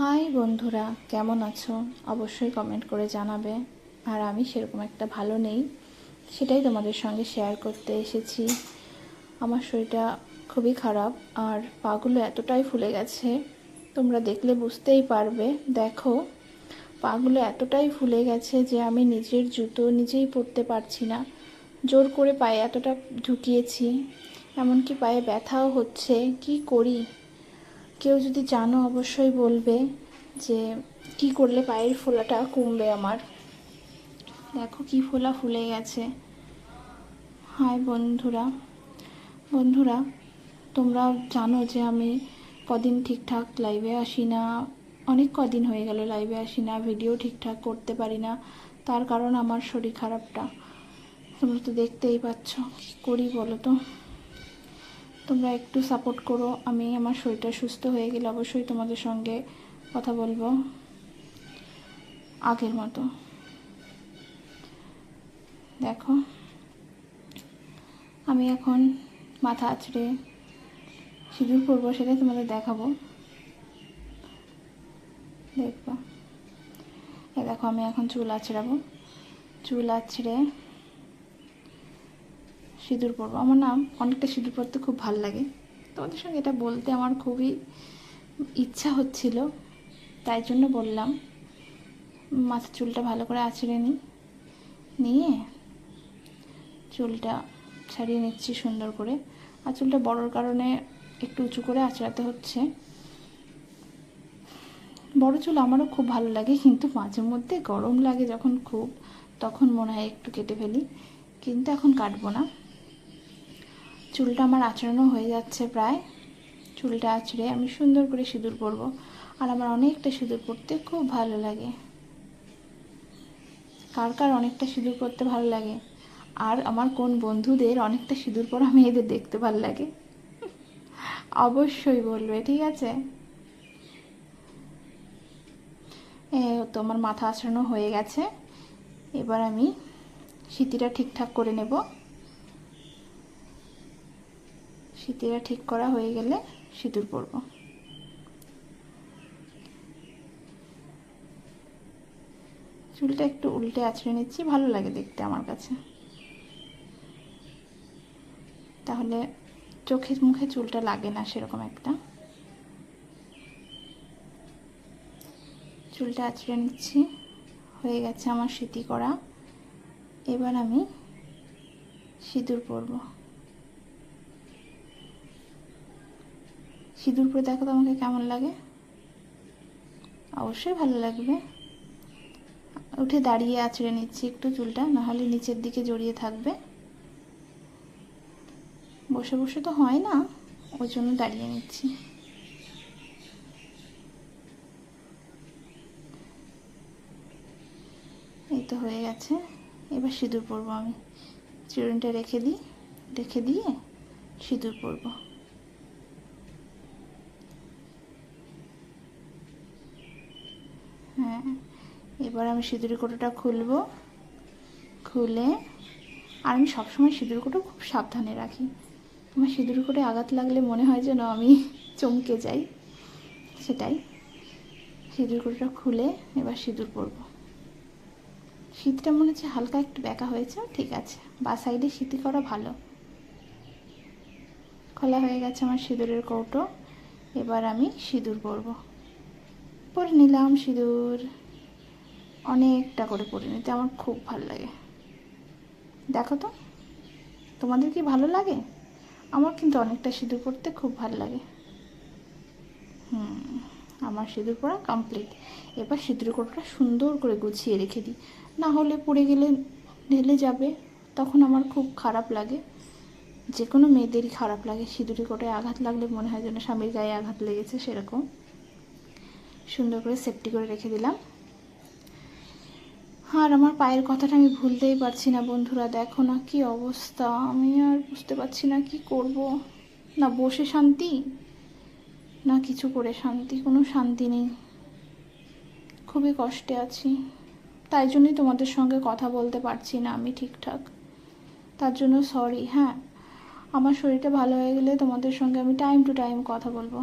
High বন্ধুরা, কেমন আছো? অবশ্যই কমেন্ট করে জানাবে। আর আমি সেরকম একটা ভালো নেই, সেটাই তোমাদের সঙ্গে শেয়ার করতে এসেছি। আমার শরীরটা খুবই খারাপ, আর পাগুলো এতটাই ফুলে গেছে, তোমরা দেখলে বুঝতেই পারবে। দেখো, পাগুলো এতটাই ফুলে গেছে যে আমি নিজের জুতো নিজেই পরতে পারছি না। জোর করে পায়ে এতটা ঢুকিয়েছি, এমনকি পায়ে ব্যথাও হচ্ছে। কি করি? কেউ যদি জানো অবশ্যই বলবে যে কি করলে পায়ের ফোলাটা কমবে আমার। দেখো কি ফোলা ফুলে গেছে। হাই বন্ধুরা, বন্ধুরা তোমরা জানো যে আমি কদিন ঠিকঠাক লাইভে আসি না। অনেক কদিন হয়ে গেল লাইভে আসি না, ভিডিও ঠিকঠাক করতে পারি না। তার কারণ আমার শরীর খারাপটা তোমরা তো দেখতেই পাচ্ছ। কী করি বলো তো? তোমরা একটু সাপোর্ট করো। আমি আমার শরীরটা সুস্থ হয়ে গেলে অবশ্যই তোমাদের সঙ্গে কথা বলবো আগের মতো। দেখো, আমি এখন মাথা আঁচড়ে সিঁদুর পরবো, সেটাই তোমাদের দেখাবো। দেখবা, দেখো আমি এখন চুল আঁচড়াবো। চুল আঁচড়ে সিঁদুর পরবো। আমার না অনেকটা সিঁদুর পরতে খুব ভালো লাগে। তোমাদের সঙ্গে এটা বলতে আমার খুবই ইচ্ছা হচ্ছিল, তাই জন্য বললাম। মাথার চুলটা ভালো করে আঁচড়ে নিয়ে চুলটা ছাড়িয়ে নিচ্ছি সুন্দর করে। আর চুলটা বড়োর কারণে একটু উঁচু করে আঁচড়াতে হচ্ছে। বড় চুল আমারও খুব ভালো লাগে, কিন্তু মাঝে মধ্যে গরম লাগে যখন খুব, তখন মনে হয় একটু কেটে ফেলি, কিন্তু এখন কাটবো না। চুলটা আমার আঁচড়ানো হয়ে যাচ্ছে প্রায়। চুলটা আঁচড়ে আমি সুন্দর করে সিঁদুর পরবো। আর আমার অনেকটা সিঁদুর পরতে খুব ভালো লাগে। কার কার অনেকটা সিঁদুর পরতে ভালো লাগে? আর আমার কোন বন্ধুদের অনেকটা সিঁদুর পরা মেয়েদের দেখতে ভালো লাগে অবশ্যই বলবে, ঠিক আছে? তো আমার মাথা আঁচড়ানো হয়ে গেছে। এবার আমি সিঁথিটা ঠিকঠাক করে নেব। সিঁথিটা ঠিক করা হয়ে গেলে সিঁদুর পরব। চুলটা একটু উল্টে আঁচড়ে নিচ্ছি, ভালো লাগে দেখতে আমার কাছে। তাহলে চোখে মুখে চুলটা লাগে না সেরকম একটা। চুলটা আঁচড়ে নিচ্ছি, হয়ে গেছে আমার সিঁথি করা। এবার আমি সিঁদুর পরব। সিঁদুর পরে দেখো তো আমাকে কেমন লাগে। অবশ্যই ভালো লাগবে। উঠে দাঁড়িয়ে আঁচড়ে নিচ্ছি একটু চুলটা, নাহলে নিচের দিকে জড়িয়ে থাকবে। বসে বসে তো হয় না, ওই জন্য দাঁড়িয়ে নিচ্ছি। এই তো হয়ে গেছে। এবার সিঁদুর পরবো আমি। চিরুনিটা রেখে দিয়ে সিঁদুর পরবো। হ্যাঁ, এবার আমি সিঁদুরের কোটোটা খুলে, আর আমি সবসময় সিঁদুর কোটো খুব সাবধানে রাখি। আমার সিঁদুর কোটে আঘাত লাগলে মনে হয় যেন আমি চমকে যাই, সেটাই। সিঁদুর কোটোটা খুলে এবার সিঁদুর পরবো। সিঁথিটা মনে হচ্ছে হালকা একটু বেঁকা হয়েছে, ঠিক আছে। বা সাইডে সিঁথি করা ভালো। খোলা হয়ে গেছে আমার সিঁদুরের কৌটো। এবার আমি সিঁদুর পরে নিলাম সিঁদুর। অনেকটা করে পরে নিতে আমার খুব ভালো লাগে। দেখো তো, তোমাদের কি ভালো লাগে? আমার কিন্তু অনেকটা সিঁদুর পরতে খুব ভালো লাগে। আমার সিঁদুর পরা কমপ্লিট। এবার সিঁদুর কোটোটা সুন্দর করে গুছিয়ে রেখে দিই, না হলে পড়ে গেলে ঢেলে যাবে, তখন আমার খুব খারাপ লাগে। যে কোনো মেয়েদেরই খারাপ লাগে, সিঁদুরের কোটোয় আঘাত লাগলে মনে হয় যেন স্বামীর গায়ে আঘাত লেগেছে, সেরকম। সুন্দর করে সেফটি করে রেখে দিলাম। আর আমার পায়ের কথাটা আমি ভুলতেই পারছি না বন্ধুরা। দেখো না কি অবস্থা, আমি আর বুঝতে পারছি না কি করব। না বসে শান্তি, না কিছু করে শান্তি, কোনো শান্তি নেই। খুবই কষ্টে আছি, তাই জন্যই তোমাদের সঙ্গে কথা বলতে পারছি না আমি ঠিকঠাক। তার জন্য সরি। হ্যাঁ, আমার শরীরটা ভালো হয়ে গেলে তোমাদের সঙ্গে আমি টাইম টু টাইম কথা বলবো।